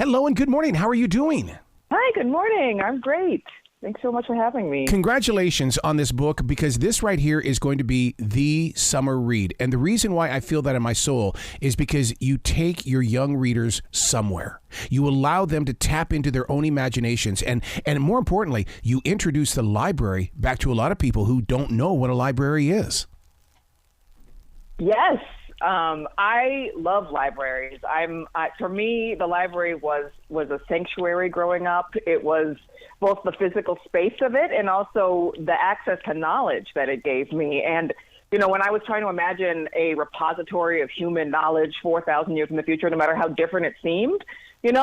Hello and good morning. How are you doing? Hi, good morning. I'm great. Thanks so much for having me. Congratulations on this book, because this right here is going to be the summer read. And the reason why I feel that in my soul is because you take your young readers somewhere. You allow them to tap into their own imaginations. And more importantly, you introduce the library back to a lot of people who don't know what a library is. Yes. I love libraries. For me, the library was a sanctuary growing up. It was both the physical space of it and also the access to knowledge that it gave me. And, when I was trying to imagine a repository of human knowledge 4,000 years in the future, no matter how different it seemed, it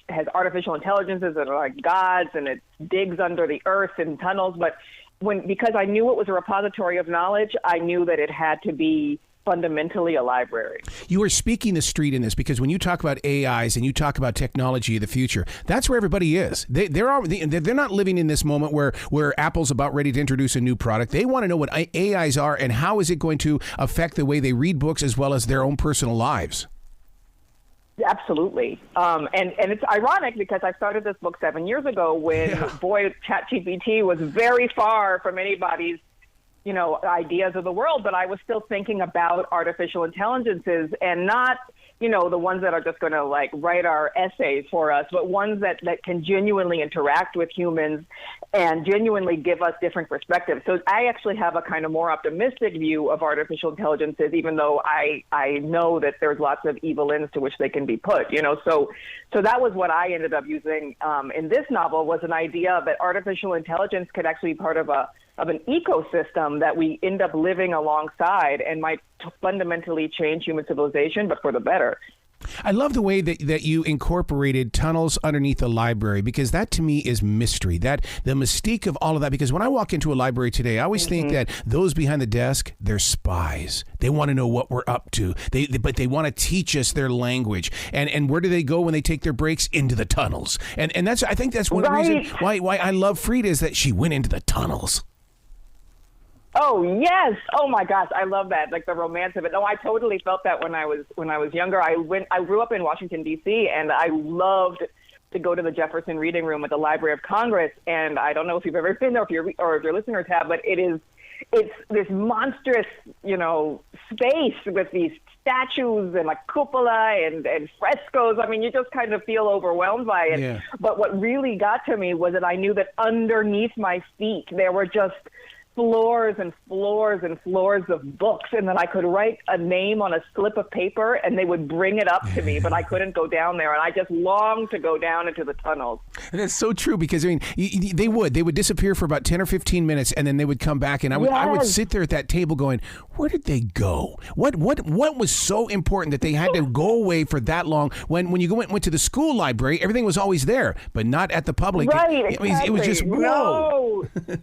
has artificial intelligences that are like gods, and it digs under the earth in tunnels. But because I knew it was a repository of knowledge, I knew that it had to be fundamentally a library. You are speaking the street in this, because when you talk about AIs and you talk about technology of the future, that's where everybody is. They're not living in this moment where Apple's about ready to introduce a new product. They want to know what AIs are and how is it going to affect the way they read books as well as their own personal lives. Absolutely. And it's ironic because I started this book 7 years ago when, ChatGPT was very far from anybody's ideas of the world, but I was still thinking about artificial intelligences, and not, the ones that are just going to write our essays for us, but ones that can genuinely interact with humans and genuinely give us different perspectives. So I actually have a kind of more optimistic view of artificial intelligences, even though I know that there's lots of evil ends to which they can be put, So that was what I ended up using in this novel, was an idea that artificial intelligence could actually be part of an ecosystem that we end up living alongside and might fundamentally change human civilization, but for the better. I love the way that you incorporated tunnels underneath the library, because that to me is mystery, that the mystique of all of that. Because when I walk into a library today, I always think that those behind the desk, they're spies. They want to know what we're up to. But they want to teach us their language. And where do they go when they take their breaks? Into the tunnels. And I think that's one of the reasons why I love Freida, is that she went into the tunnels. Oh, yes. Oh, my gosh. I love that. Like the romance of it. No, I totally felt that when I was younger. I grew up in Washington, D.C., and I loved to go to the Jefferson Reading Room at the Library of Congress. And I don't know if you've ever been there, or if your listeners have, but it's this monstrous, space with these statues and cupola and frescoes. I mean, you just kind of feel overwhelmed by it. Yeah. But what really got to me was that I knew that underneath my feet there were just floors and floors and floors of books, and then I could write a name on a slip of paper and they would bring it up to me, but I couldn't go down there, and I just longed to go down into the tunnels. And that's so true, because they would disappear for about 10 or 15 minutes, and then they would come back, and I would sit there at that table going, where did they go? What was so important that they had to go away for that long? When you went to the school library, everything was always there, but not at the public. Right, exactly. It was just whoa. No.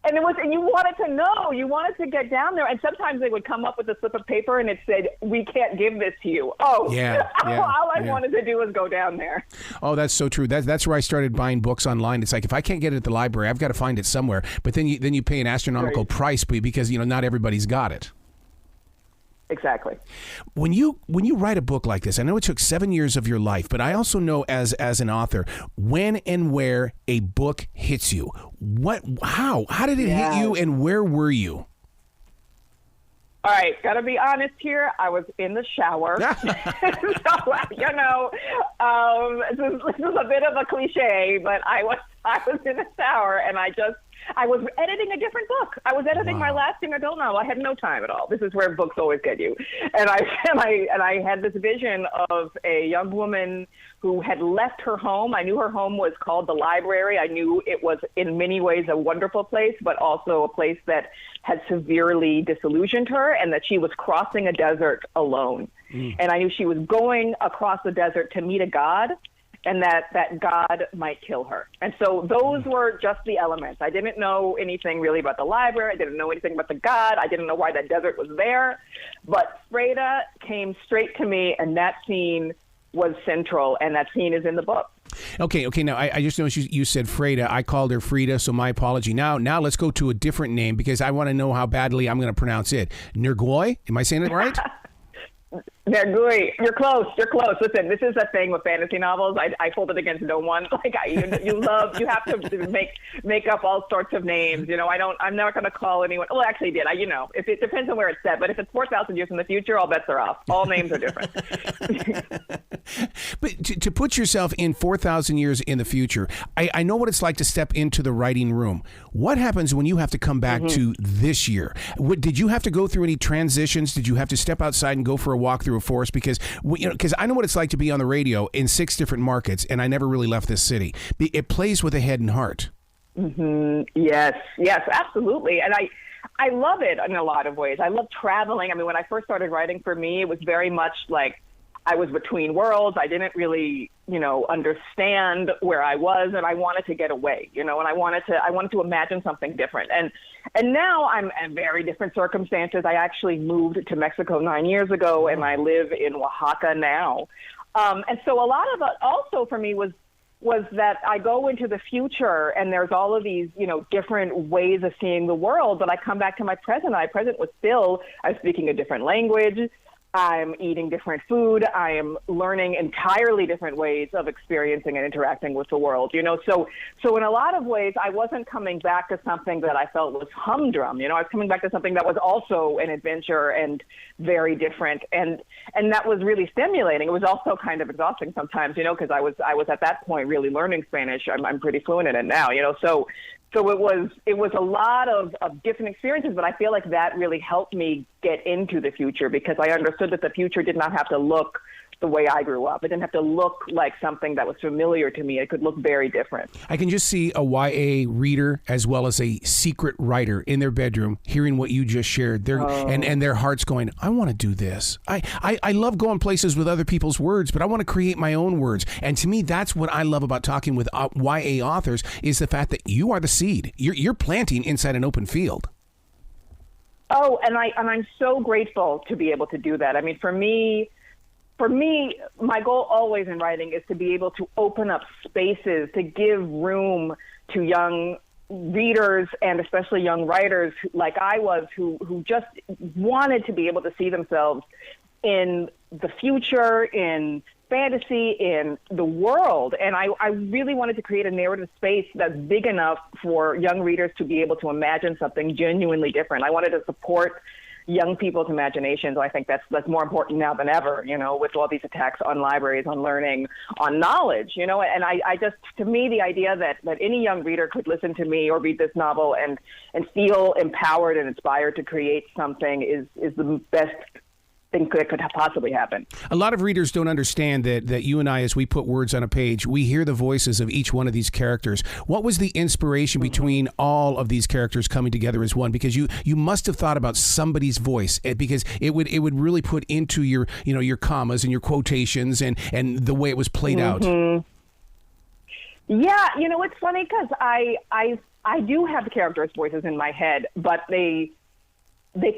And you wanted to know, you wanted to get down there. And sometimes they would come up with a slip of paper and it said, we can't give this to you. Oh, yeah. All I wanted to do was go down there. Oh, that's so true. That's where I started buying books online. It's like, if I can't get it at the library, I've got to find it somewhere. But then you pay an astronomical price because, not everybody's got it. Exactly. When you write a book like this, I know it took 7 years of your life, but I also know as an author, when and where a book hits you. How did it hit you, and where were you? All right, gotta be honest here. I was in the shower. So, this is a bit of a cliche, but I was in the shower, and I was editing a different book. I was editing my last young adult novel. I had no time at all. This is where books always get you. And I had this vision of a young woman who had left her home. I knew her home was called the library. I knew it was in many ways a wonderful place, but also a place that had severely disillusioned her, and that she was crossing a desert alone. And I knew she was going across the desert to meet a god, and that God might kill her. And so those were just the elements. I didn't know anything really about the library. I didn't know anything about the God. I didn't know why that desert was there. But Freida came straight to me, and that scene was central, and that scene is in the book. Okay. Now, I just noticed you said Freida. I called her Freida, so my apology. Now let's go to a different name, because I want to know how badly I'm going to pronounce it. Nergu? Am I saying it right? Nergu, you're close. You're close. Listen, this is a thing with fantasy novels. I hold it against no one. Like you have to make up all sorts of names. I'm never going to call anyone. Well, actually, if it depends on where it's set. But if it's 4,000 years in the future, all bets are off. All names are different. But to put yourself in 4,000 years in the future, I know what it's like to step into the writing room. What happens when you have to come back to this year? Did you have to go through any transitions? Did you have to step outside and go for a walk through a forest? Because I know what it's like to be on the radio in 6 different markets, and I never really left this city. It plays with the head and heart. Yes, absolutely. And I love it in a lot of ways. I love traveling. I mean, when I first started writing, for me, it was very much like I was between worlds. I didn't really, understand where I was, and I wanted to get away, and I wanted to imagine something different. And now I'm in very different circumstances. I actually moved to Mexico 9 years ago, and I live in Oaxaca now. And so a lot of it also for me was that I go into the future, and there's all of these, different ways of seeing the world, but I come back to my present. My present was still, I'm speaking a different language. I'm eating different food. I am learning entirely different ways of experiencing and interacting with the world, So in a lot of ways, I wasn't coming back to something that I felt was humdrum. I was coming back to something that was also an adventure and very different. And that was really stimulating. It was also kind of exhausting sometimes, because I was at that point really learning Spanish. I'm pretty fluent in it now, So it was a lot of different experiences, but I feel like that really helped me get into the future because I understood that the future did not have to look the way I grew up. It didn't have to look like something that was familiar to me. It could look very different. I can just see a YA reader as well as a secret writer in their bedroom hearing what you just shared. And their hearts going, I want to do this. I love going places with other people's words, but I want to create my own words. And to me, that's what I love about talking with YA authors is the fact that you are the seed. You're planting inside an open field. Oh, and I'm so grateful to be able to do that. I mean, for me, my goal always in writing is to be able to open up spaces, to give room to young readers and especially young writers like I was who just wanted to be able to see themselves in the future, in fantasy, in the world. And I really wanted to create a narrative space that's big enough for young readers to be able to imagine something genuinely different. I wanted to support young people's imaginations. I think that's more important now than ever, with all these attacks on libraries, on learning, on knowledge, and I just, to me, the idea that any young reader could listen to me or read this novel and feel empowered and inspired to create something is the best thing that could possibly happen. A lot of readers don't understand that you and I, as we put words on a page, we hear the voices of each one of these characters. What was the inspiration between all of these characters coming together as one? Because you must have thought about somebody's voice, because it would really put into your commas and your quotations and the way it was played out. Yeah, it's funny because I do have the characters' voices in my head, but they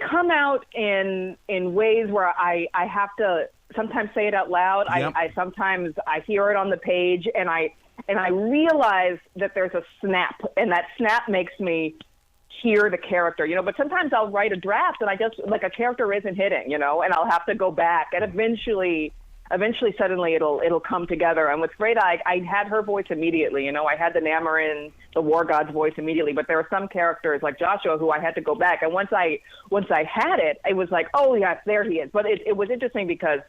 come out in ways where I have to sometimes say it out loud. Yep. I sometimes hear it on the page and I realize that there's a snap, and that snap makes me hear the character, but sometimes I'll write a draft and I just, like, a character isn't hitting, and I'll have to go back and eventually suddenly it'll come together. And with Freida, I had her voice immediately. I had the Namarin, the war god's voice immediately. But there were some characters like Joshua who I had to go back. And once I had it, it was like, oh yes, there he is. But it was interesting because,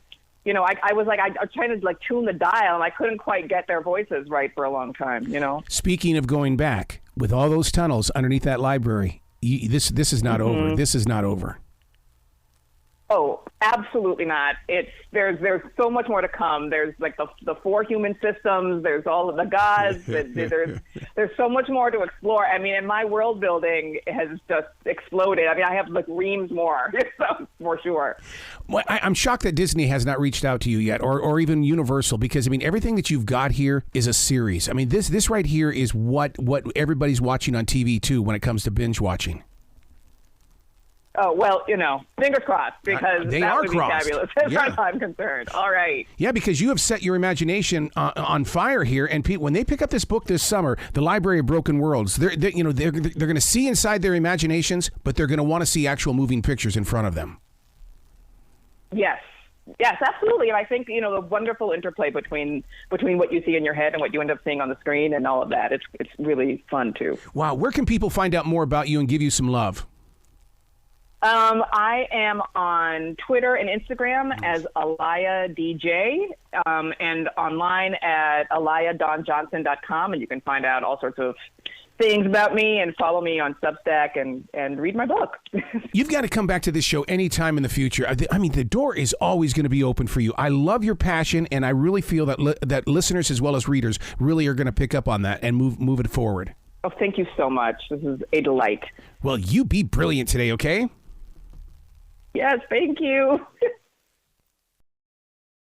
I was trying to tune the dial, and I couldn't quite get their voices right for a long time. Speaking of going back, with all those tunnels underneath that library, this is not over. This is not over. Oh, absolutely not. There's so much more to come. There's the 4 human systems. There's all of the gods. There's so much more to explore. I mean, and my world building has just exploded. I mean, I have reams more, for sure. Well, I'm shocked that Disney has not reached out to you yet, or even Universal, because I mean, everything that you've got here is a series. I mean, this right here is what everybody's watching on TV too when it comes to binge watching. Oh, well, fingers crossed, because that would be fabulous as far as I'm concerned. All right. Yeah, because you have set your imagination on fire here, and when they pick up this book this summer, The Library of Broken Worlds, they're going to see inside their imaginations, but they're going to want to see actual moving pictures in front of them. Yes. Yes, absolutely. And I think, the wonderful interplay between what you see in your head and what you end up seeing on the screen and all of that. It's really fun too. Wow. Where can people find out more about you and give you some love? I am on Twitter and Instagram as Alaya DJ, and online at alayadonjohnson.com, and you can find out all sorts of things about me and follow me on Substack and read my book. You've got to come back to this show anytime in the future. I mean, the door is always going to be open for you. I love your passion, and I really feel that listeners as well as readers really are going to pick up on that and move it forward. Oh, thank you so much. This is a delight. Well, you be brilliant today, okay? Yes, thank you.